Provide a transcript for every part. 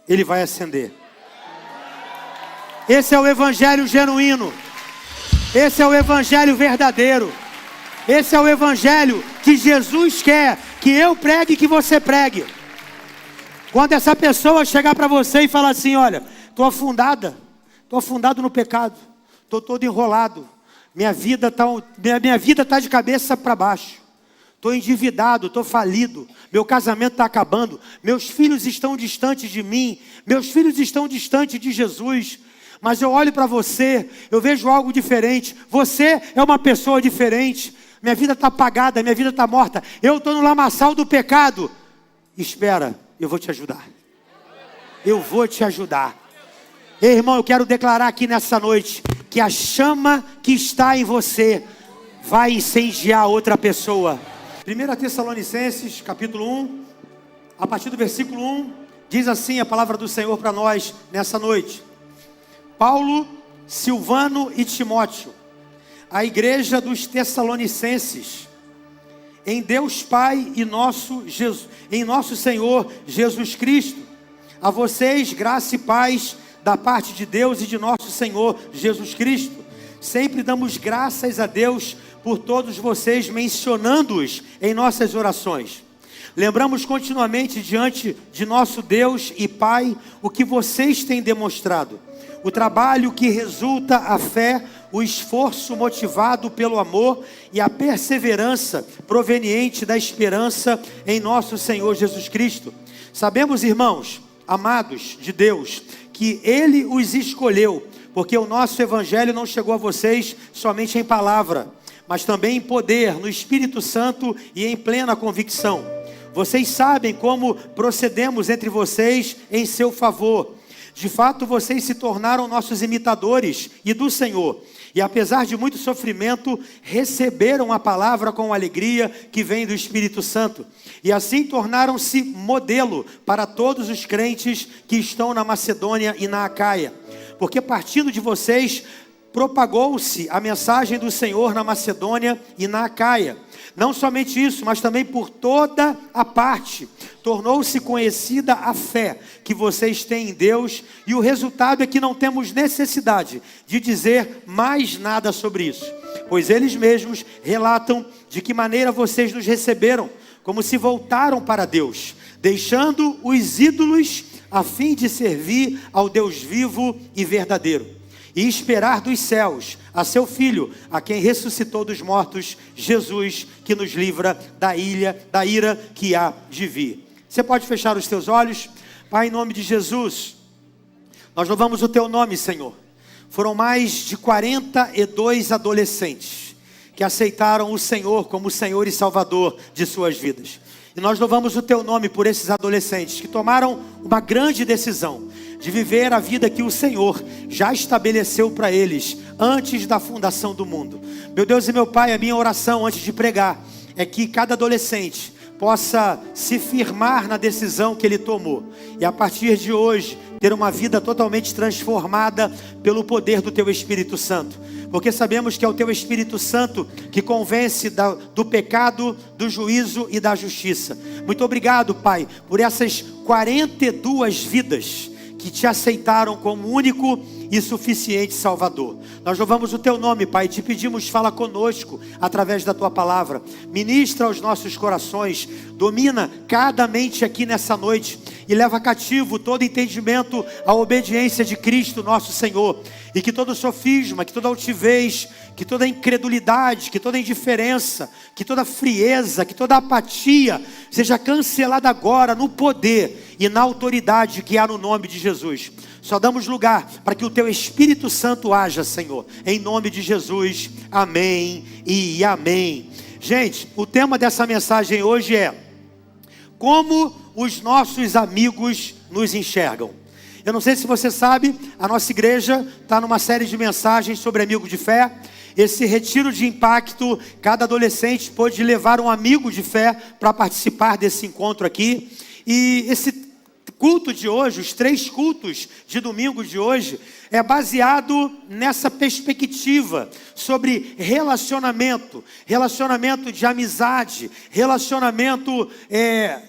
ele vai acender. Esse é o evangelho genuíno. Esse é o evangelho verdadeiro. Esse é o evangelho que Jesus quer que eu pregue e que você pregue. Quando essa pessoa chegar para você e falar assim: olha, estou afundado no pecado, estou todo enrolado, minha vida está de cabeça para baixo, estou endividado, estou falido, meu casamento está acabando, meus filhos estão distantes de mim, meus filhos estão distantes de Jesus. Mas eu olho para você, eu vejo algo diferente. Você é uma pessoa diferente. Minha vida está apagada, minha vida está morta. Eu estou no lamaçal do pecado. Espera, eu vou te ajudar. Eu vou te ajudar. Ei, irmão, eu quero declarar aqui nessa noite que a chama que está em você vai incendiar outra pessoa. 1 Tessalonicenses, capítulo 1, a partir do versículo 1, diz assim a palavra do Senhor para nós nessa noite. Paulo, Silvano e Timóteo, a igreja dos Tessalonicenses, em Deus Pai e em nosso Senhor Jesus Cristo, a vocês graça e paz da parte de Deus e de nosso Senhor Jesus Cristo. Sempre damos graças a Deus por todos vocês, mencionando-os em nossas orações. Lembramos continuamente diante de nosso Deus e Pai o que vocês têm demonstrado. O trabalho que resulta a fé, o esforço motivado pelo amor e a perseverança proveniente da esperança em nosso Senhor Jesus Cristo. Sabemos, irmãos, amados de Deus, que Ele os escolheu, porque o nosso evangelho não chegou a vocês somente em palavra, mas também em poder, no Espírito Santo e em plena convicção. Vocês sabem como procedemos entre vocês em seu favor. De fato, vocês se tornaram nossos imitadores e do Senhor. E apesar de muito sofrimento, receberam a palavra com alegria que vem do Espírito Santo. E assim tornaram-se modelo para todos os crentes que estão na Macedônia e na Acaia. Porque partindo de vocês, propagou-se a mensagem do Senhor na Macedônia e na Acaia. Não somente isso, mas também por toda a parte. Tornou-se conhecida a fé que vocês têm em Deus, e o resultado é que não temos necessidade de dizer mais nada sobre isso, pois eles mesmos relatam de que maneira vocês nos receberam, como se voltaram para Deus, deixando os ídolos a fim de servir ao Deus vivo e verdadeiro, e esperar dos céus a seu Filho, a quem ressuscitou dos mortos, Jesus, que nos livra da ira que há de vir. Você pode fechar os teus olhos? Pai, em nome de Jesus, nós louvamos o teu nome, Senhor. Foram mais de 42 adolescentes que aceitaram o Senhor como Senhor e Salvador de suas vidas. E nós louvamos o teu nome por esses adolescentes que tomaram uma grande decisão de viver a vida que o Senhor já estabeleceu para eles antes da fundação do mundo. Meu Deus e meu Pai, a minha oração antes de pregar é que cada adolescente possa se firmar na decisão que ele tomou, e a partir de hoje ter uma vida totalmente transformada pelo poder do teu Espírito Santo, porque sabemos que é o teu Espírito Santo que convence do pecado, do juízo e da justiça. Muito obrigado, Pai, por essas 42 vidas que te aceitaram como único e suficiente Salvador. Nós louvamos o teu nome, Pai, e te pedimos, fala conosco através da tua palavra, ministra aos nossos corações, domina cada mente aqui nessa noite e leva cativo todo entendimento à obediência de Cristo nosso Senhor, e que todo sofisma, que toda altivez, que toda incredulidade, que toda indiferença, que toda frieza, que toda apatia seja cancelada agora no poder e na autoridade que há no nome de Jesus. Só damos lugar para que o teu Espírito Santo haja, Senhor, em nome de Jesus, amém e amém. Gente, o tema dessa mensagem hoje é: como os nossos amigos nos enxergam. Eu não sei se você sabe, a nossa igreja está numa série de mensagens sobre amigo de fé. Esse retiro de impacto, cada adolescente pôde levar um amigo de fé para participar desse encontro aqui. E esse culto de hoje, os 3 cultos de domingo de hoje, é baseado nessa perspectiva sobre relacionamento de amizade, relacionamento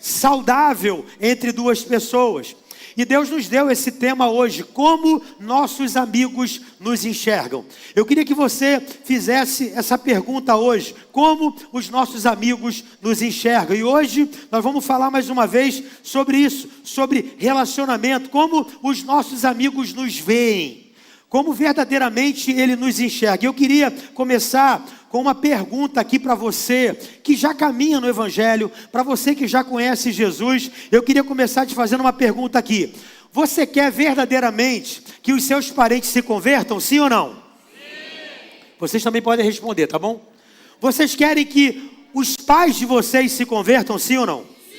saudável entre duas pessoas. E Deus nos deu esse tema hoje, como nossos amigos nos enxergam. Eu queria que você fizesse essa pergunta hoje, como os nossos amigos nos enxergam. E hoje nós vamos falar mais uma vez sobre isso, sobre relacionamento, como os nossos amigos nos veem, como verdadeiramente ele nos enxerga. Eu queria começar com uma pergunta aqui para você que já caminha no Evangelho, para você que já conhece Jesus. Eu queria começar te fazendo uma pergunta aqui. Você quer verdadeiramente que os seus parentes se convertam, sim ou não? Sim. Vocês também podem responder, tá bom? Vocês querem que os pais de vocês se convertam, sim ou não? Sim.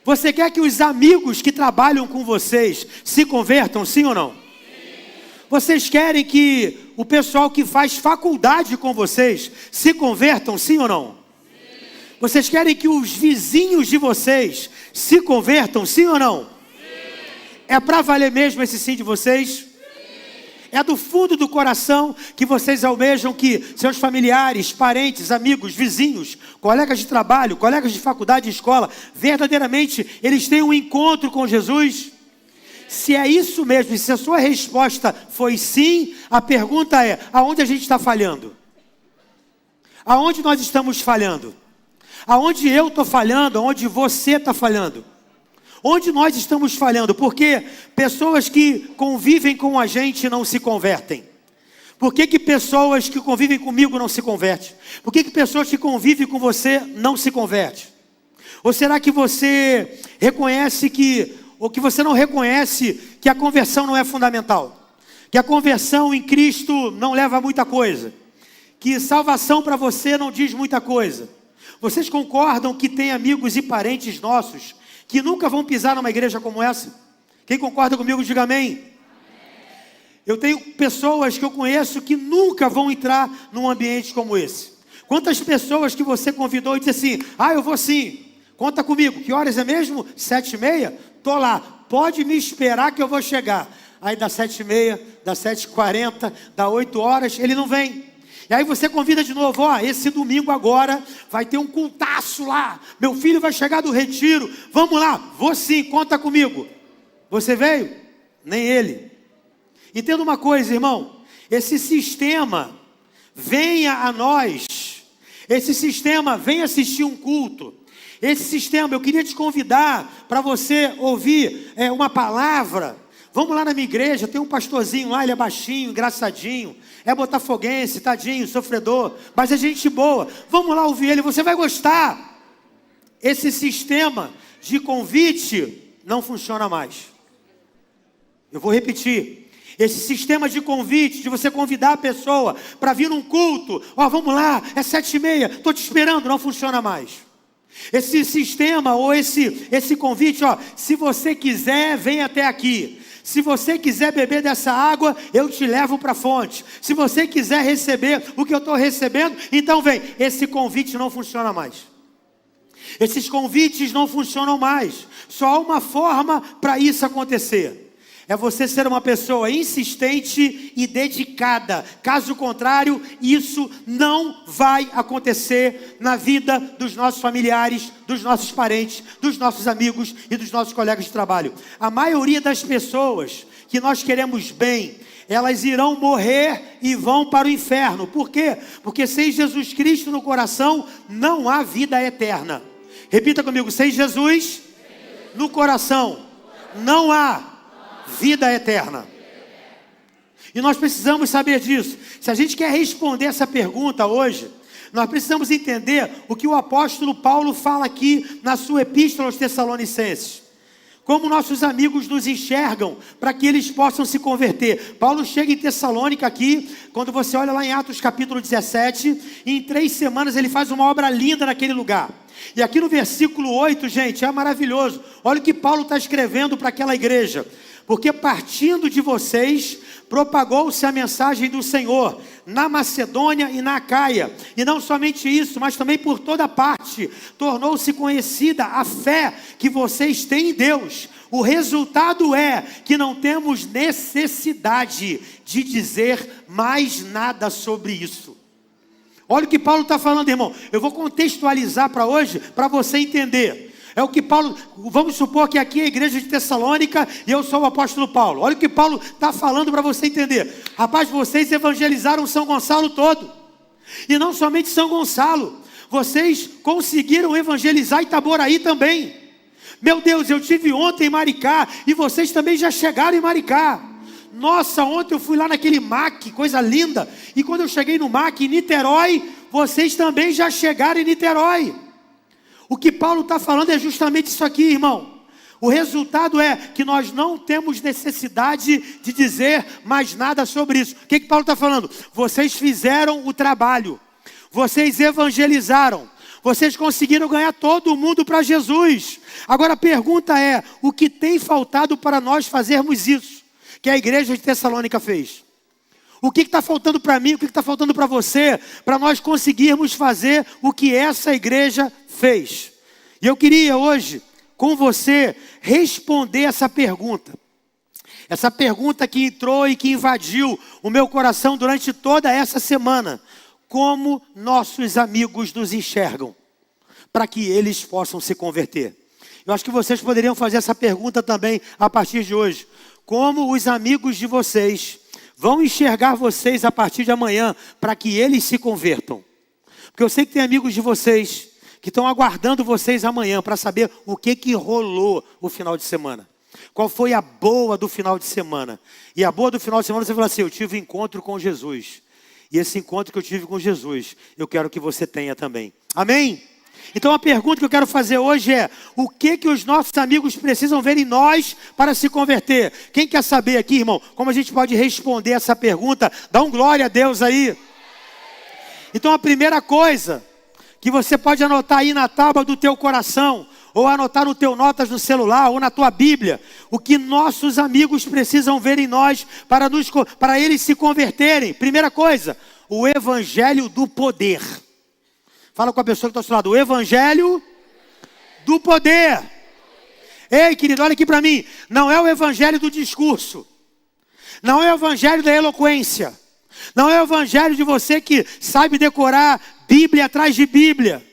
Você quer que os amigos que trabalham com vocês se convertam, sim ou não? Vocês querem que o pessoal que faz faculdade com vocês se convertam, sim ou não? Sim. Vocês querem que os vizinhos de vocês se convertam, sim ou não? Sim. É para valer mesmo esse sim de vocês? Sim. É do fundo do coração que vocês almejam que seus familiares, parentes, amigos, vizinhos, colegas de trabalho, colegas de faculdade e escola, verdadeiramente eles tenham um encontro com Jesus? Se é isso mesmo, e se a sua resposta foi sim, a pergunta é, aonde a gente está falhando? Aonde nós estamos falhando? Aonde eu estou falhando? Aonde você está falhando? Onde nós estamos falhando? Porque pessoas que convivem com a gente não se convertem. Por que pessoas que convivem comigo não se convertem? Por que pessoas que convivem com você não se convertem? Ou será que você reconhece ou que você não reconhece que a conversão não é fundamental? Que a conversão em Cristo não leva a muita coisa? Que salvação para você não diz muita coisa? Vocês concordam que tem amigos e parentes nossos que nunca vão pisar numa igreja como essa? Quem concorda comigo, diga amém. Eu tenho pessoas que eu conheço que nunca vão entrar num ambiente como esse. Quantas pessoas que você convidou e disse assim, eu vou sim, conta comigo, que horas é mesmo? 7h30? Tô lá, pode me esperar que eu vou chegar. Aí dá 7h30, dá 7h40, dá 8 horas, ele não vem. E aí você convida de novo, esse domingo agora vai ter um cultaço lá. Meu filho vai chegar do retiro, vamos lá, vou sim, conta comigo. Você veio? Nem ele. Entenda uma coisa, irmão, esse sistema venha a nós, esse sistema vem assistir um culto. Esse sistema, eu queria te convidar para você ouvir uma palavra. Vamos lá na minha igreja, tem um pastorzinho lá, ele é baixinho, engraçadinho, é botafoguense, tadinho, sofredor, mas é gente boa. Vamos lá ouvir ele, você vai gostar. Esse sistema de convite não funciona mais. Eu vou repetir. Esse sistema de convite, de você convidar a pessoa para vir num culto, vamos lá, é 7h30, estou te esperando, não funciona mais. Esse sistema ou esse convite, se você quiser, vem até aqui. Se você quiser beber dessa água, eu te levo para a fonte. Se você quiser receber o que eu estou recebendo, então vem. Esse convite não funciona mais. Esses convites não funcionam mais. Só há uma forma para isso acontecer. É você ser uma pessoa insistente e dedicada. Caso contrário, isso não vai acontecer na vida dos nossos familiares, dos nossos parentes, dos nossos amigos e dos nossos colegas de trabalho. A maioria das pessoas que nós queremos bem, elas irão morrer e vão para o inferno. Por quê? Porque sem Jesus Cristo no coração, não há vida eterna. Repita comigo, sem Jesus no coração, não há vida eterna. E nós precisamos saber disso. Se a gente quer responder essa pergunta hoje, nós precisamos entender o que o apóstolo Paulo fala aqui na sua epístola aos Tessalonicenses. Como nossos amigos nos enxergam para que eles possam se converter. Paulo chega em Tessalônica aqui, quando você olha lá em Atos capítulo 17, e em 3 semanas ele faz uma obra linda naquele lugar. E aqui no versículo 8, gente, é maravilhoso. Olha o que Paulo está escrevendo para aquela igreja. Porque partindo de vocês, propagou-se a mensagem do Senhor na Macedônia e na Acaia. E não somente isso, mas também por toda parte, tornou-se conhecida a fé que vocês têm em Deus. O resultado é que não temos necessidade de dizer mais nada sobre isso. Olha o que Paulo está falando, irmão. Eu vou contextualizar para hoje, para você entender. É o que Paulo, vamos supor que aqui é a igreja de Tessalônica e eu sou o apóstolo Paulo. Olha o que Paulo está falando para você entender. Rapaz, vocês evangelizaram São Gonçalo todo. E não somente São Gonçalo. Vocês conseguiram evangelizar Itaboraí também. Meu Deus, eu tive ontem em Maricá e vocês também já chegaram em Maricá. Nossa, ontem eu fui lá naquele MAC, coisa linda. E quando eu cheguei no MAC em Niterói, vocês também já chegaram em Niterói. O que Paulo está falando é justamente isso aqui, irmão. O resultado é que nós não temos necessidade de dizer mais nada sobre isso. O que Paulo está falando? Vocês fizeram o trabalho. Vocês evangelizaram. Vocês conseguiram ganhar todo mundo para Jesus. Agora a pergunta é, o que tem faltado para nós fazermos isso? Que a igreja de Tessalônica fez. O que está faltando para mim, o que está faltando para você, para nós conseguirmos fazer o que essa igreja fez? E eu queria hoje, com você, responder essa pergunta. Essa pergunta que entrou e que invadiu o meu coração durante toda essa semana. Como nossos amigos nos enxergam, para que eles possam se converter? Eu acho que vocês poderiam fazer essa pergunta também a partir de hoje. Como os amigos de vocês vão enxergar vocês a partir de amanhã, para que eles se convertam? Porque eu sei que tem amigos de vocês que estão aguardando vocês amanhã para saber o que rolou o final de semana. Qual foi a boa do final de semana? E a boa do final de semana você fala assim, eu tive um encontro com Jesus. E esse encontro que eu tive com Jesus, eu quero que você tenha também. Amém? Então a pergunta que eu quero fazer hoje é, o que os nossos amigos precisam ver em nós para se converter? Quem quer saber aqui, irmão, como a gente pode responder essa pergunta? Dá um glória a Deus aí. Então a primeira coisa que você pode anotar aí na tábua do teu coração, ou anotar no teu notas no celular, ou na tua Bíblia, o que nossos amigos precisam ver em nós para eles se converterem. Primeira coisa, o evangelho do poder. Fala com a pessoa que está ao seu lado, o evangelho do poder. Ei, querido, olha aqui para mim, não é o evangelho do discurso, não é o evangelho da eloquência, não é o evangelho de você que sabe decorar Bíblia atrás de Bíblia.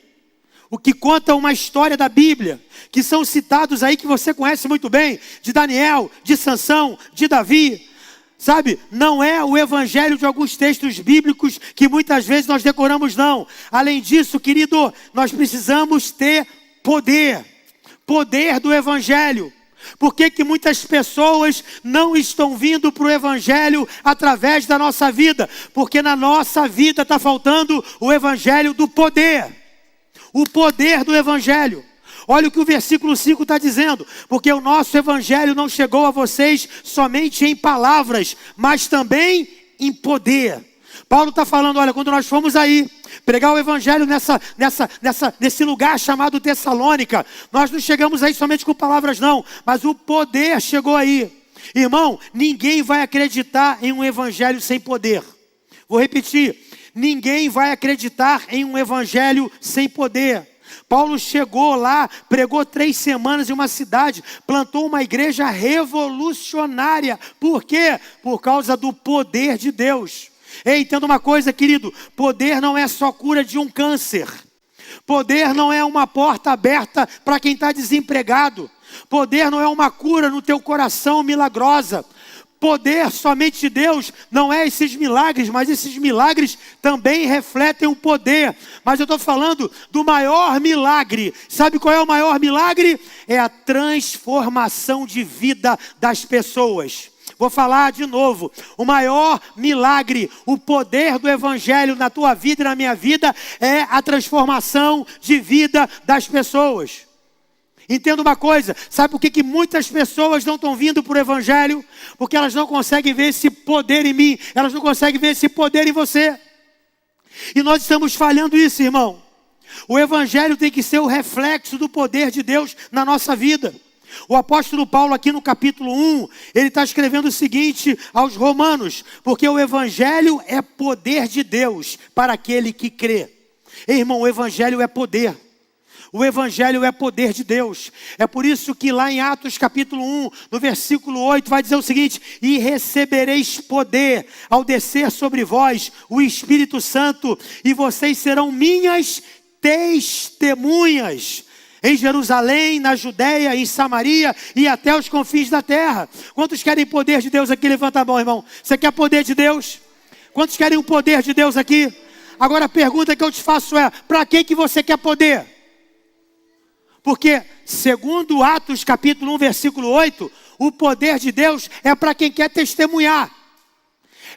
O que conta uma história da Bíblia, que são citados aí que você conhece muito bem, de Daniel, de Sansão, de Davi, sabe? Não é o evangelho de alguns textos bíblicos que muitas vezes nós decoramos, não. Além disso, querido, nós precisamos ter poder, poder do evangelho. Por que muitas pessoas não estão vindo para o evangelho através da nossa vida? Porque na nossa vida está faltando o evangelho do poder. O poder do evangelho. Olha o que o versículo 5 está dizendo. Porque o nosso evangelho não chegou a vocês somente em palavras, mas também em poder. Paulo está falando, olha, quando nós fomos aí pregar o evangelho nesse lugar chamado Tessalônica, nós não chegamos aí somente com palavras não, mas o poder chegou aí. Irmão, ninguém vai acreditar em um evangelho sem poder. Vou repetir. Ninguém vai acreditar em um evangelho sem poder. Paulo chegou lá, pregou 3 semanas em uma cidade, plantou uma igreja revolucionária. Por quê? Por causa do poder de Deus. Ei, entenda uma coisa, querido, poder não é só cura de um câncer. Poder não é uma porta aberta para quem está desempregado. Poder não é uma cura no teu coração milagrosa. Poder somente de Deus não é esses milagres, mas esses milagres também refletem o poder. Mas eu estou falando do maior milagre. Sabe qual é o maior milagre? É a transformação de vida das pessoas. Vou falar de novo. O maior milagre, o poder do evangelho na tua vida e na minha vida é a transformação de vida das pessoas. Entenda uma coisa, sabe por que muitas pessoas não estão vindo para o evangelho? Porque elas não conseguem ver esse poder em mim, elas não conseguem ver esse poder em você. E nós estamos falhando isso, irmão. O evangelho tem que ser o reflexo do poder de Deus na nossa vida. O apóstolo Paulo aqui no capítulo 1, ele está escrevendo o seguinte aos romanos: porque o evangelho é poder de Deus para aquele que crê. Ei, irmão, o evangelho é poder. O evangelho é poder de Deus. É por isso que lá em Atos capítulo 1, no versículo 8, vai dizer o seguinte: e recebereis poder ao descer sobre vós o Espírito Santo, e vocês serão minhas testemunhas. Em Jerusalém, na Judéia, em Samaria e até os confins da terra. Quantos querem poder de Deus aqui? Levanta a mão, irmão. Você quer poder de Deus? Quantos querem o poder de Deus aqui? Agora a pergunta que eu te faço é: para que você quer poder? Porque, segundo Atos capítulo 1, versículo 8, o poder de Deus é para quem quer testemunhar.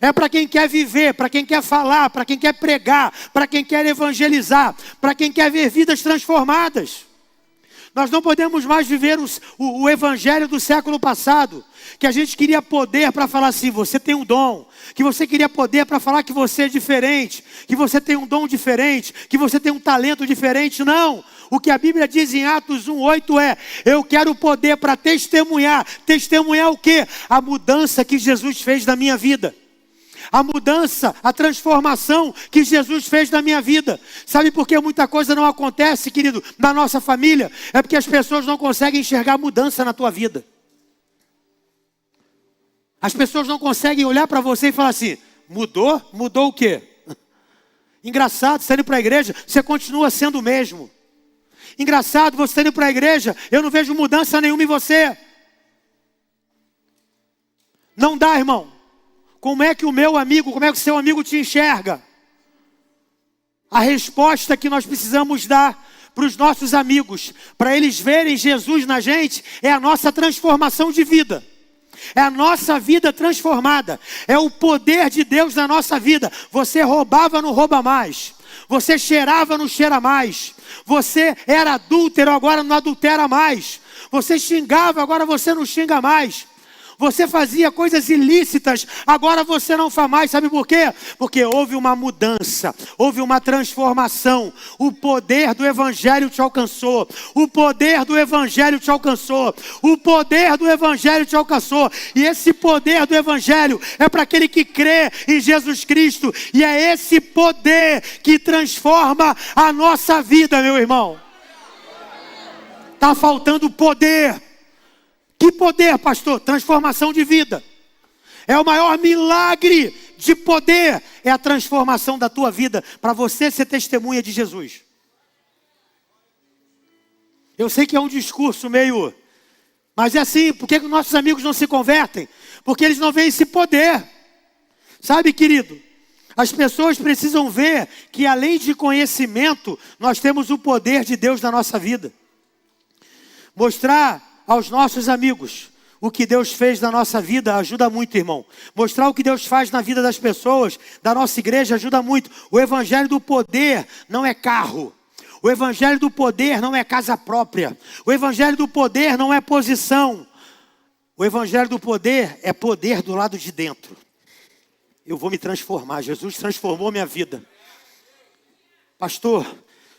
É para quem quer viver, para quem quer falar, para quem quer pregar, para quem quer evangelizar, para quem quer ver vidas transformadas. Nós não podemos mais viver o evangelho do século passado, que a gente queria poder para falar assim: você tem um dom, que você queria poder para falar que você é diferente, que você tem um dom diferente, que você tem um talento diferente. Não, o que a Bíblia diz em Atos 1:8 é: eu quero poder para testemunhar. Testemunhar o quê? A mudança que Jesus fez na minha vida. A mudança, a transformação que Jesus fez na minha vida. Sabe por que muita coisa não acontece, querido, na nossa família? É porque as pessoas não conseguem enxergar mudança na tua vida. As pessoas não conseguem olhar para você e falar assim: mudou? Mudou o quê? Engraçado, você indo para a igreja, você continua sendo o mesmo. Engraçado, você indo para a igreja, eu não vejo mudança nenhuma em você. Não dá, irmão. Como é que o meu amigo, como é que o seu amigo te enxerga? A resposta que nós precisamos dar para os nossos amigos, para eles verem Jesus na gente, é a nossa transformação de vida. É a nossa vida transformada. É o poder de Deus na nossa vida. Você roubava, não rouba mais. Você cheirava, não cheira mais. Você era adúltero, agora não adultera mais. Você xingava, agora você não xinga mais. Você fazia coisas ilícitas, agora você não faz mais. Sabe por quê? Porque houve uma mudança, houve uma transformação. O poder do Evangelho te alcançou. O poder do Evangelho te alcançou. O poder do Evangelho te alcançou. E esse poder do Evangelho é para aquele que crê em Jesus Cristo. E é esse poder que transforma a nossa vida, meu irmão. Está faltando poder. Que poder, pastor? Transformação de vida. É o maior milagre de poder. É a transformação da tua vida para você ser testemunha de Jesus. Eu sei que é um discurso meio... Mas é assim, por que os nossos amigos não se convertem? Porque eles não veem esse poder. Sabe, querido? As pessoas precisam ver que além de conhecimento, nós temos o poder de Deus na nossa vida. Mostrar aos nossos amigos o que Deus fez na nossa vida ajuda muito, irmão. Mostrar o que Deus faz na vida das pessoas, da nossa igreja, ajuda muito. O evangelho do poder não é carro. O evangelho do poder não é casa própria. O evangelho do poder não é posição. O evangelho do poder é poder do lado de dentro. Eu vou me transformar. Jesus transformou minha vida. Pastor,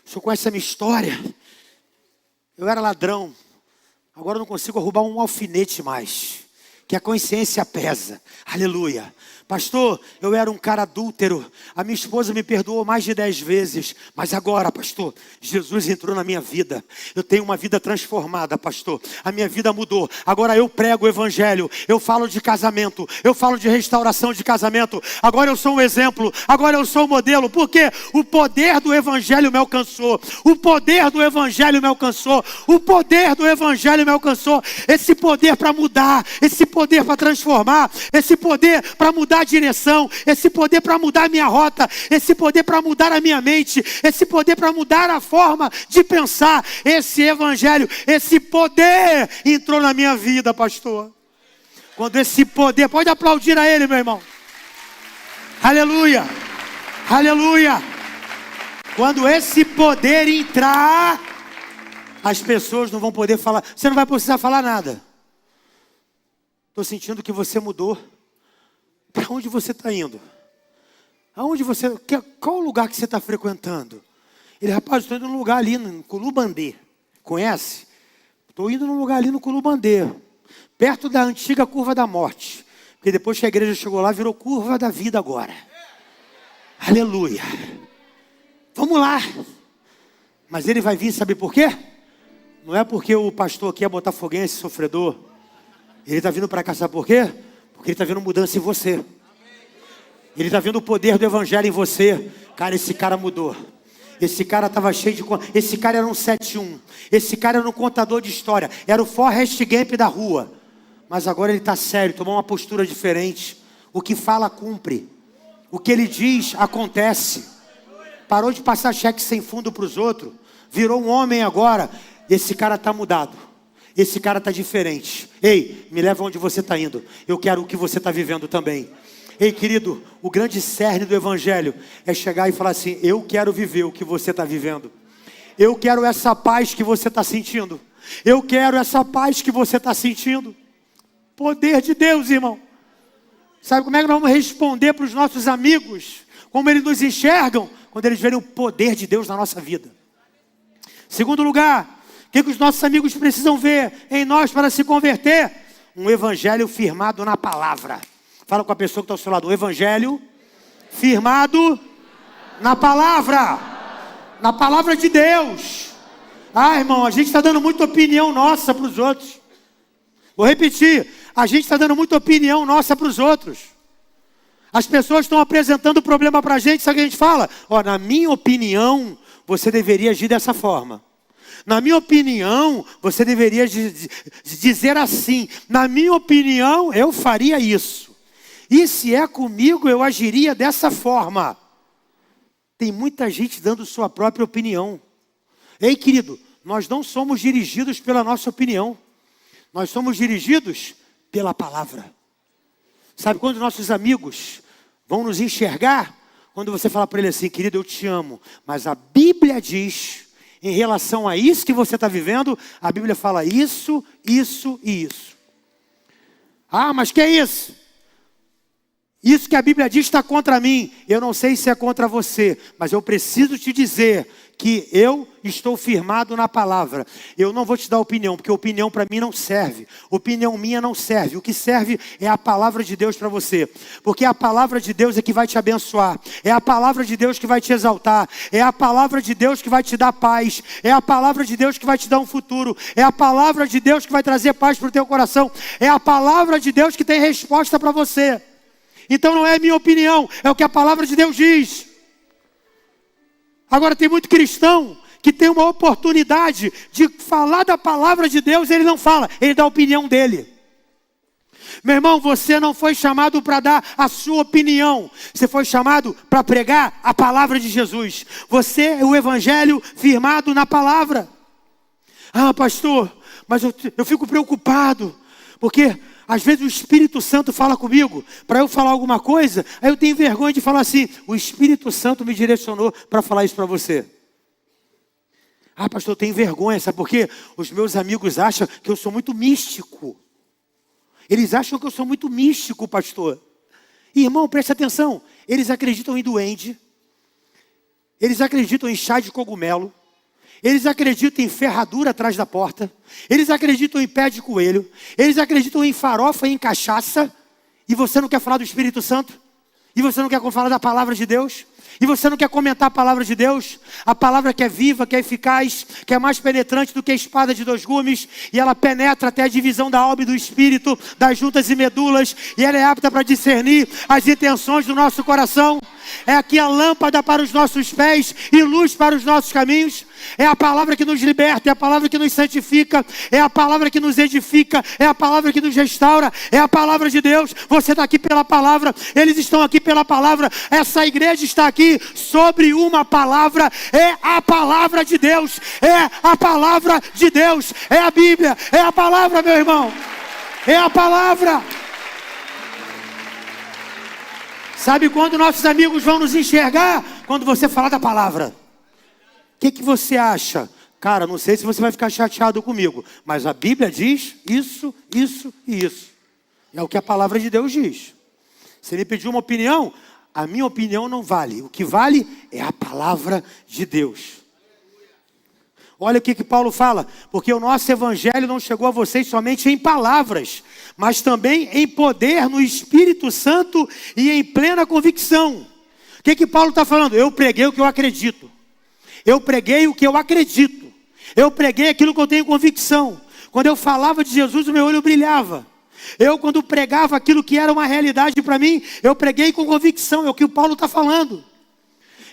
o senhor conhece a minha história? Eu era ladrão. Agora eu não consigo roubar um alfinete mais. Que a consciência pesa. Aleluia. Pastor, eu era um cara adúltero. A minha esposa me perdoou mais de 10 vezes. Mas agora, pastor, Jesus entrou na minha vida. Eu tenho uma vida transformada, pastor. A minha vida mudou. Agora eu prego o evangelho. Eu falo de casamento. Eu falo de restauração de casamento. Agora eu sou um exemplo. Agora eu sou um modelo. Porque o poder do evangelho me alcançou. O poder do evangelho me alcançou. O poder do evangelho me alcançou. Esse poder para mudar. Esse poder para transformar. Esse poder para mudar a direção, esse poder para mudar a minha rota, esse poder para mudar a minha mente, esse poder para mudar a forma de pensar. Esse evangelho, esse poder entrou na minha vida, pastor. Quando esse poder, pode aplaudir a ele, meu irmão. Aleluia, aleluia. Quando esse poder entrar, as pessoas não vão poder falar, você não vai precisar falar nada. Estou sentindo que você mudou. Para onde você está indo? Aonde você, qual o lugar que você está frequentando? Ele, rapaz, estou indo num lugar ali, no Culubandê. Conhece? Estou indo num lugar ali no Culubandê. Perto da antiga curva da morte. Porque depois que a igreja chegou lá, virou curva da vida agora. Aleluia. Vamos lá. Mas ele vai vir, sabe por quê? Não é porque o pastor aqui é botafoguense, sofredor. Ele está vindo para cá, sabe por quê? Porque ele está vendo mudança em você. Ele está vendo o poder do evangelho em você. Cara, esse cara mudou. Esse cara estava cheio de... Esse cara era um 7-1. Esse cara era um contador de história. Era o Forrest Gump da rua. Mas agora ele está sério, tomou uma postura diferente. O que fala, cumpre. O que ele diz, acontece. Parou de passar cheque sem fundo para os outros. Virou um homem agora. Esse cara está mudado. Esse cara está diferente. Ei, me leva onde você está indo. Eu quero o que você está vivendo também. Ei, querido, o grande cerne do evangelho é chegar e falar assim: eu quero viver o que você está vivendo. Eu quero essa paz que você está sentindo. Eu quero essa paz que você está sentindo. Poder de Deus, irmão. Sabe como é que nós vamos responder para os nossos amigos? Como eles nos enxergam? Quando eles verem o poder de Deus na nossa vida. Segundo lugar, o que os nossos amigos precisam ver em nós para se converter? Um evangelho firmado na palavra. Fala com a pessoa que está ao seu lado. Um evangelho firmado na palavra. Na palavra de Deus. Ah, irmão, a gente está dando muita opinião nossa para os outros. Vou repetir. A gente está dando muita opinião nossa para os outros. As pessoas estão apresentando o problema para a gente. Sabe o que a gente fala? Ó, na minha opinião, você deveria agir dessa forma. Na minha opinião, você deveria dizer assim. Na minha opinião, eu faria isso. E se é comigo, eu agiria dessa forma. Tem muita gente dando sua própria opinião. Ei, querido, nós não somos dirigidos pela nossa opinião. Nós somos dirigidos pela palavra. Sabe quando nossos amigos vão nos enxergar? Quando você fala para ele assim: querido, eu te amo. Mas a Bíblia diz, em relação a isso que você está vivendo, a Bíblia fala isso, isso e isso. Ah, mas que é isso? Isso que a Bíblia diz está contra mim. Eu não sei se é contra você, mas eu preciso te dizer que eu estou firmado na palavra. Eu não vou te dar opinião, porque opinião para mim não serve. Opinião minha não serve. O que serve é a palavra de Deus para você. Porque a palavra de Deus é que vai te abençoar. É a palavra de Deus que vai te exaltar. É a palavra de Deus que vai te dar paz. É a palavra de Deus que vai te dar um futuro. É a palavra de Deus que vai trazer paz para o teu coração. É a palavra de Deus que tem resposta para você. Então não é minha opinião, é o que a palavra de Deus diz. Agora tem muito cristão que tem uma oportunidade de falar da palavra de Deus, ele não fala, ele dá a opinião dele. Meu irmão, você não foi chamado para dar a sua opinião. Você foi chamado para pregar a palavra de Jesus. Você é o evangelho firmado na palavra. Ah, pastor, mas eu fico preocupado, porque às vezes o Espírito Santo fala comigo para eu falar alguma coisa, aí eu tenho vergonha de falar assim: o Espírito Santo me direcionou para falar isso para você. Ah, pastor, eu tenho vergonha, sabe por quê? Os meus amigos acham que eu sou muito místico. Eles acham que eu sou muito místico, pastor. Irmão, preste atenção. Eles acreditam em duende. Eles acreditam em chá de cogumelo. Eles acreditam em ferradura atrás da porta. Eles acreditam em pé de coelho. Eles acreditam em farofa e em cachaça. E você não quer falar do Espírito Santo? E você não quer falar da palavra de Deus? E você não quer comentar a palavra de Deus? A palavra que é viva, que é eficaz, que é mais penetrante do que a espada de 2 gumes. E ela penetra até a divisão da alma e do espírito, das juntas e medulas. E ela é apta para discernir as intenções do nosso coração. É aqui a lâmpada para os nossos pés e luz para os nossos caminhos. É a palavra que nos liberta, é a palavra que nos santifica, é a palavra que nos edifica, é a palavra que nos restaura, é a palavra de Deus. Você está aqui pela palavra, eles estão aqui pela palavra. Essa igreja está aqui sobre uma palavra, é a palavra de Deus, é a palavra de Deus, é a Bíblia, é a palavra, meu irmão, é a palavra. Sabe quando nossos amigos vão nos enxergar? Quando você falar da palavra. O que você acha? Cara, não sei se você vai ficar chateado comigo, mas a Bíblia diz isso, isso e isso. É o que a palavra de Deus diz. Você me pediu uma opinião? A minha opinião não vale. O que vale é a palavra de Deus. Olha o que Paulo fala. Porque o nosso evangelho não chegou a vocês somente em palavras, mas também em poder no Espírito Santo e em plena convicção. O que Paulo está falando? Eu preguei o que eu acredito. Eu preguei o que eu acredito. Eu preguei aquilo que eu tenho convicção. Quando eu falava de Jesus, o meu olho brilhava. Eu, quando pregava aquilo que era uma realidade para mim, eu preguei com convicção. É o que o Paulo está falando.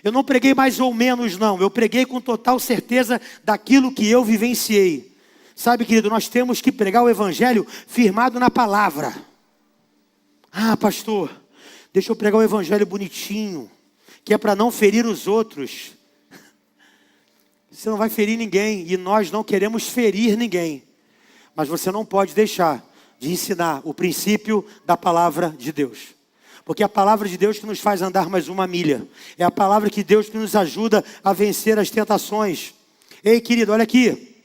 Eu não preguei mais ou menos, não. Eu preguei com total certeza daquilo que eu vivenciei. Sabe, querido, nós temos que pregar o evangelho firmado na palavra. Ah, pastor, deixa eu pregar o evangelho bonitinho, que é para não ferir os outros. Você não vai ferir ninguém, e nós não queremos ferir ninguém. Mas você não pode deixar de ensinar o princípio da palavra de Deus. Porque é a palavra de Deus que nos faz andar mais uma milha. É a palavra de Deus que nos ajuda a vencer as tentações. Ei, querido, olha aqui.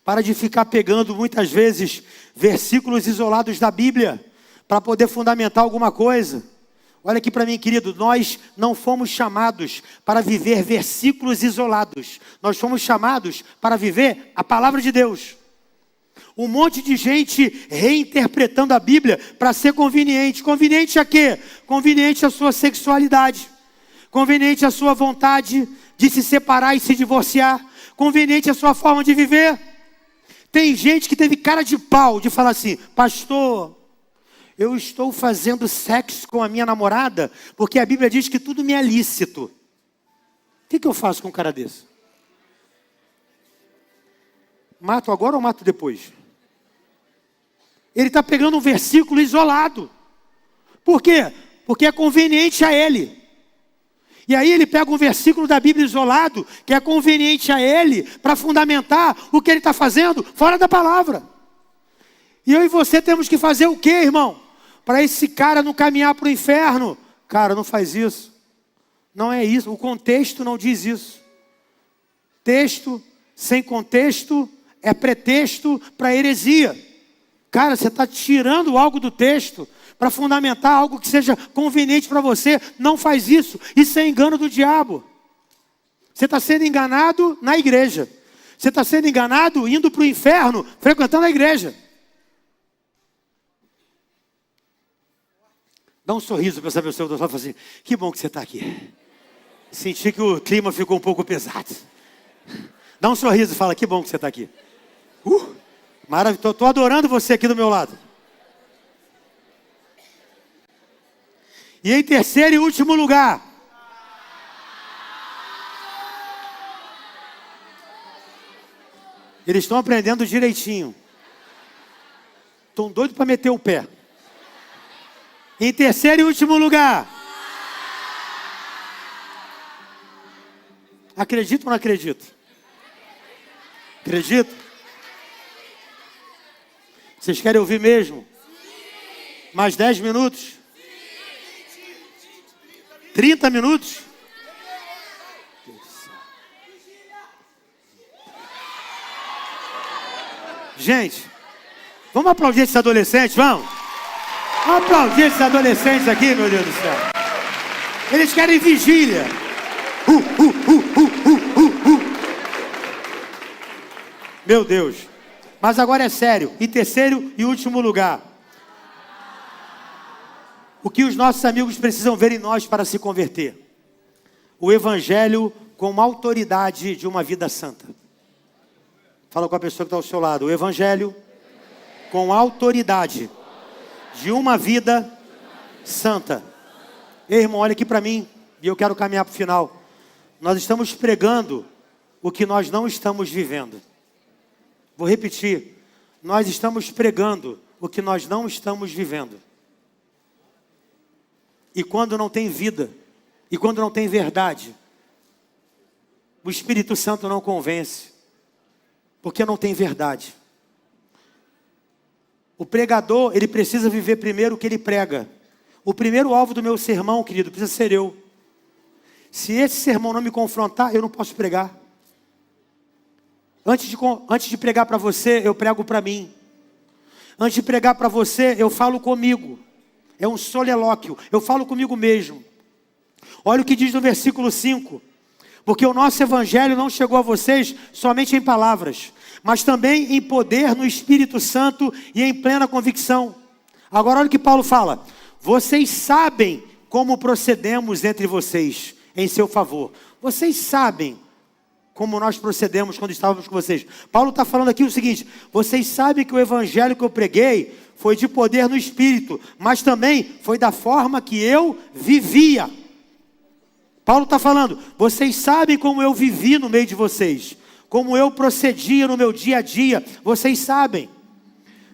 Para de ficar pegando muitas vezes versículos isolados da Bíblia para poder fundamentar alguma coisa. Olha aqui para mim, querido, nós não fomos chamados para viver versículos isolados. Nós fomos chamados para viver a palavra de Deus. Um monte de gente reinterpretando a Bíblia para ser conveniente. Conveniente a quê? Conveniente à sua sexualidade. Conveniente à sua vontade de se separar e se divorciar. Conveniente à sua forma de viver. Tem gente que teve cara de pau de falar assim: pastor, eu estou fazendo sexo com a minha namorada porque a Bíblia diz que tudo me é lícito. O que eu faço com um cara desse? Mato agora ou mato depois? Ele está pegando um versículo isolado. Por quê? Porque é conveniente a ele. E aí ele pega um versículo da Bíblia isolado, que é conveniente a ele, para fundamentar o que ele está fazendo fora da palavra. E eu e você temos que fazer o quê, irmão? Para esse cara não caminhar para o inferno. Cara, não faz isso. Não é isso. O contexto não diz isso. Texto sem contexto é pretexto para heresia. Cara, você está tirando algo do texto para fundamentar algo que seja conveniente para você. Não faz isso. Isso é engano do diabo. Você está sendo enganado na igreja. Você está sendo enganado indo para o inferno, frequentando a igreja. Dá um sorriso para essa pessoa do outro lado e fala assim: que bom que você está aqui. Senti que o clima ficou um pouco pesado. Dá um sorriso e fala: que bom que você está aqui. Maravilhoso, estou adorando você aqui do meu lado. E em terceiro e último lugar, eles estão aprendendo direitinho. Estão doidos para meter o pé. Em terceiro e último lugar, acredito ou não acredito? Acredito? Vocês querem ouvir mesmo? Mais 10 minutos? 30 minutos? Gente, vamos aplaudir esses adolescentes, vamos? Vamos aplaudir esses adolescentes aqui, meu Deus do céu. Eles querem vigília. Meu Deus. Mas agora é sério. Em terceiro e último lugar, o que os nossos amigos precisam ver em nós para se converter? O evangelho com autoridade de uma vida santa. Fala com a pessoa que está ao seu lado. O evangelho com autoridade de uma vida santa. Ei, irmão, olha aqui para mim, e eu quero caminhar para o final. Nós estamos pregando o que nós não estamos vivendo. Vou repetir. Nós estamos pregando o que nós não estamos vivendo. E quando não tem vida, e quando não tem verdade, o Espírito Santo não convence, porque não tem verdade. O pregador, ele precisa viver primeiro o que ele prega. O primeiro alvo do meu sermão, querido, precisa ser eu. Se esse sermão não me confrontar, eu não posso pregar. Antes de pregar para você, eu prego para mim. Antes de pregar para você, eu falo comigo. É um solilóquio, eu falo comigo mesmo. Olha o que diz no versículo 5. Porque o nosso evangelho não chegou a vocês somente em palavras, mas também em poder no Espírito Santo e em plena convicção. Agora olha o que Paulo fala. Vocês sabem como procedemos entre vocês em seu favor. Vocês sabem como nós procedemos quando estávamos com vocês. Paulo está falando aqui o seguinte: vocês sabem que o evangelho que eu preguei foi de poder no Espírito, mas também foi da forma que eu vivia. Paulo está falando, vocês sabem como eu vivi no meio de vocês, como eu procedia no meu dia a dia, vocês sabem.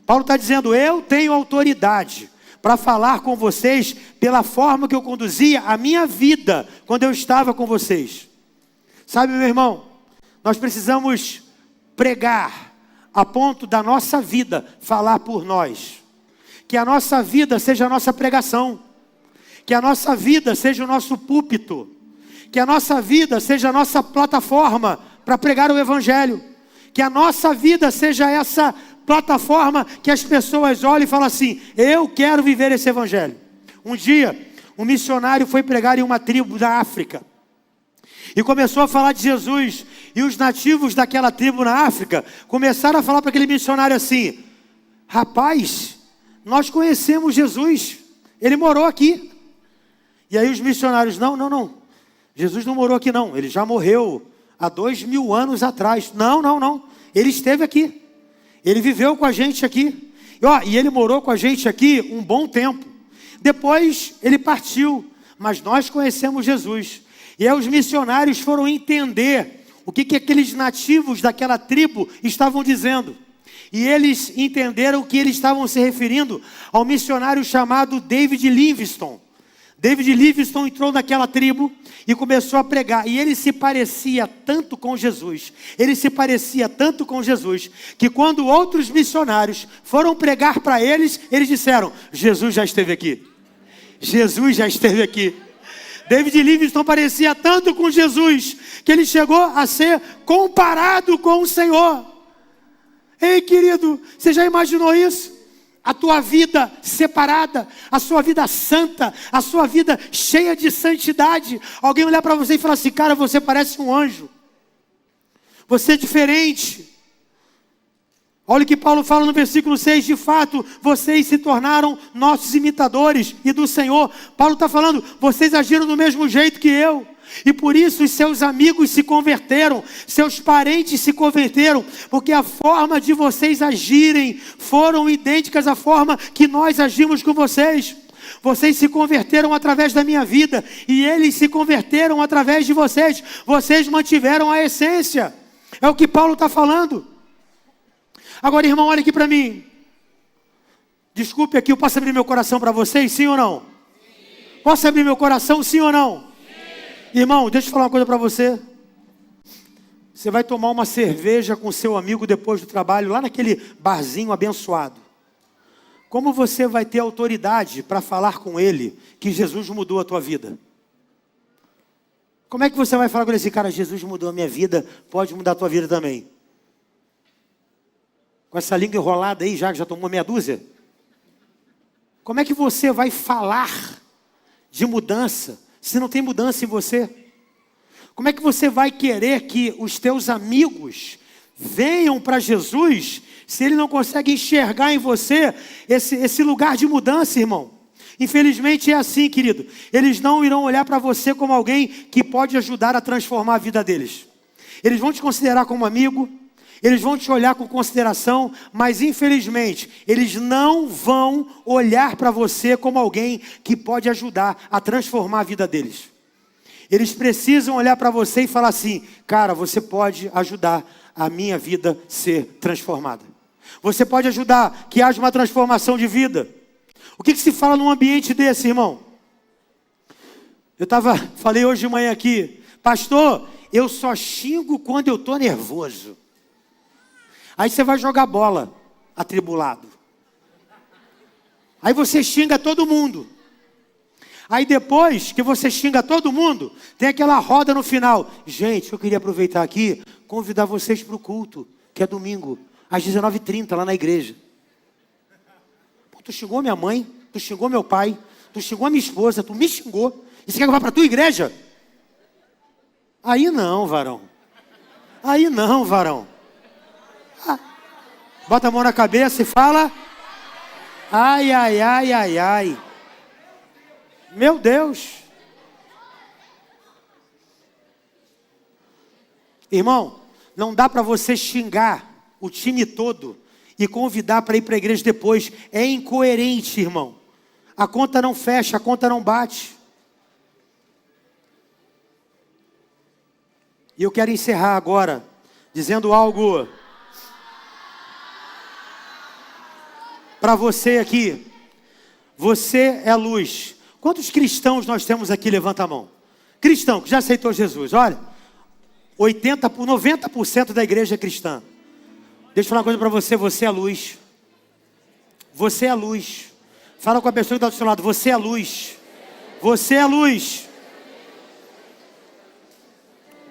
Paulo está dizendo, eu tenho autoridade para falar com vocês pela forma que eu conduzia a minha vida quando eu estava com vocês. Sabe, meu irmão, nós precisamos pregar a ponto da nossa vida falar por nós. Que a nossa vida seja a nossa pregação. Que a nossa vida seja o nosso púlpito. Que a nossa vida seja a nossa plataforma para pregar o Evangelho. Que a nossa vida seja essa plataforma que as pessoas olham e falam assim, eu quero viver esse Evangelho. Um dia, um missionário foi pregar em uma tribo da África. E começou a falar de Jesus. E os nativos daquela tribo na África começaram a falar para aquele missionário assim, rapaz, nós conhecemos Jesus, ele morou aqui. E aí os missionários, não, Jesus não morou aqui não, ele já morreu há 2000 anos atrás. Não, ele esteve aqui, ele viveu com a gente aqui, e ele morou com a gente aqui um bom tempo. Depois ele partiu, mas nós conhecemos Jesus. E aí os missionários foram entender o que aqueles nativos daquela tribo estavam dizendo. E eles entenderam que eles estavam se referindo ao missionário chamado David Livingstone. David Livingstone entrou naquela tribo e começou a pregar. E ele se parecia tanto com Jesus. Ele se parecia tanto com Jesus, que quando outros missionários foram pregar para eles, eles disseram, Jesus já esteve aqui. Jesus já esteve aqui. David Livingstone parecia tanto com Jesus, que ele chegou a ser comparado com o Senhor. Ei, querido, você já imaginou isso? A tua vida separada, a sua vida santa, a sua vida cheia de santidade. Alguém olhar para você e falar assim, cara, você parece um anjo. Você é diferente. Olha o que Paulo fala no versículo 6, de fato, vocês se tornaram nossos imitadores e do Senhor. Paulo está falando, vocês agiram do mesmo jeito que eu. E por isso os seus amigos se converteram, seus parentes se converteram, porque a forma de vocês agirem foram idênticas à forma que nós agimos com vocês. Vocês se converteram através da minha vida, e eles se converteram através de vocês. Vocês mantiveram a essência. É o que Paulo está falando. Agora, irmão, olha aqui para mim. Desculpe aqui, eu posso abrir meu coração para vocês, sim ou não? Sim. Posso abrir meu coração, sim ou não? Irmão, deixa eu falar uma coisa para você. Você vai tomar uma cerveja com seu amigo depois do trabalho, lá naquele barzinho abençoado. Como você vai ter autoridade para falar com ele que Jesus mudou a tua vida? Como é que você vai falar com ele assim, cara, Jesus mudou a minha vida, pode mudar a tua vida também? Com essa língua enrolada aí, já tomou meia dúzia? Como é que você vai falar de mudança se não tem mudança em você? Como é que você vai querer que os teus amigos venham para Jesus se ele não consegue enxergar em você esse lugar de mudança, irmão? Infelizmente é assim, querido. Eles não irão olhar para você como alguém que pode ajudar a transformar a vida deles. Eles vão te considerar como amigo, eles vão te olhar com consideração, mas infelizmente, eles não vão olhar para você como alguém que pode ajudar a transformar a vida deles. Eles precisam olhar para você e falar assim, cara, você pode ajudar a minha vida ser transformada. Você pode ajudar que haja uma transformação de vida. O que se fala num ambiente desse, irmão? Falei hoje de manhã aqui, pastor, eu só xingo quando eu estou nervoso. Aí você vai jogar bola, atribulado. Aí você xinga todo mundo. Aí depois que você xinga todo mundo, tem aquela roda no final. Gente, eu queria aproveitar aqui, convidar vocês para o culto, que é domingo, às 19h30, lá na igreja. Pô, tu xingou minha mãe, tu xingou meu pai, tu xingou a minha esposa, tu me xingou. E você quer que eu vá para a tua igreja? Aí não, varão. Aí não, varão. Bota a mão na cabeça e fala, ai, ai, ai, ai, ai. Meu Deus. Irmão, não dá para você xingar o time todo e convidar para ir para a igreja depois. É incoerente, irmão. A conta não fecha, a conta não bate. E eu quero encerrar agora dizendo algo para você aqui. Você é luz. Quantos cristãos nós temos aqui? Levanta a mão. Cristão que já aceitou Jesus. Olha, 90% da igreja é cristã. Deixa eu falar uma coisa para você. Você é luz. Você é luz. Fala com a pessoa que está do seu lado. Você é luz. Você é luz.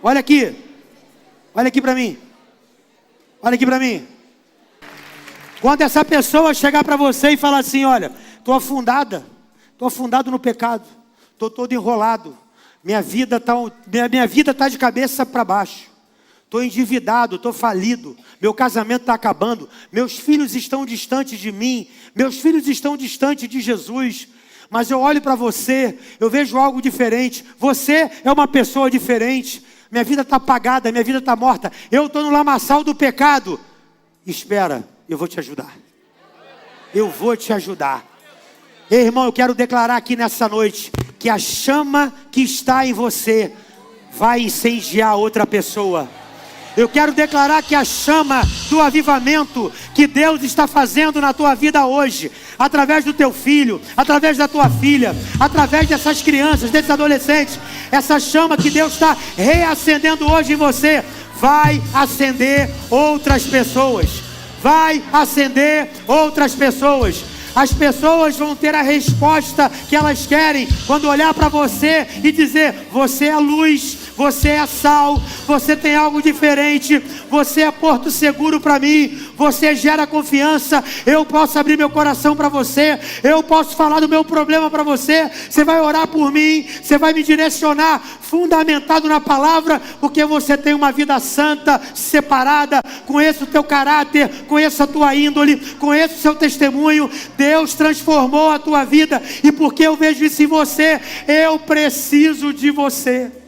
Olha aqui. Olha aqui para mim. Olha aqui para mim. Quando essa pessoa chegar para você e falar assim: olha, estou afundado no pecado, estou todo enrolado, minha vida tá de cabeça para baixo, estou endividado, estou falido, meu casamento está acabando, meus filhos estão distantes de mim, meus filhos estão distantes de Jesus. Mas eu olho para você, eu vejo algo diferente. Você é uma pessoa diferente. Minha vida está apagada, minha vida está morta, eu estou no lamaçal do pecado. Espera, eu vou te ajudar. Eu vou te ajudar. Ei, irmão, eu quero declarar aqui nessa noite que a chama que está em você vai incendiar outra pessoa. Eu quero declarar que a chama do avivamento que Deus está fazendo na tua vida hoje, através do teu filho, através da tua filha, através dessas crianças, desses adolescentes, essa chama que Deus está reacendendo hoje em você, vai acender outras pessoas. Vai acender outras pessoas. As pessoas vão ter a resposta que elas querem quando olhar para você e dizer: você é luz, você é sal, você tem algo diferente, você é porto seguro para mim, você gera confiança, eu posso abrir meu coração para você, eu posso falar do meu problema para você, você vai orar por mim, você vai me direcionar, fundamentado na palavra, porque você tem uma vida santa, separada. Conheço o teu caráter, conheço a tua índole, conheço o seu testemunho. Deus transformou a tua vida, e porque eu vejo isso em você, eu preciso de você.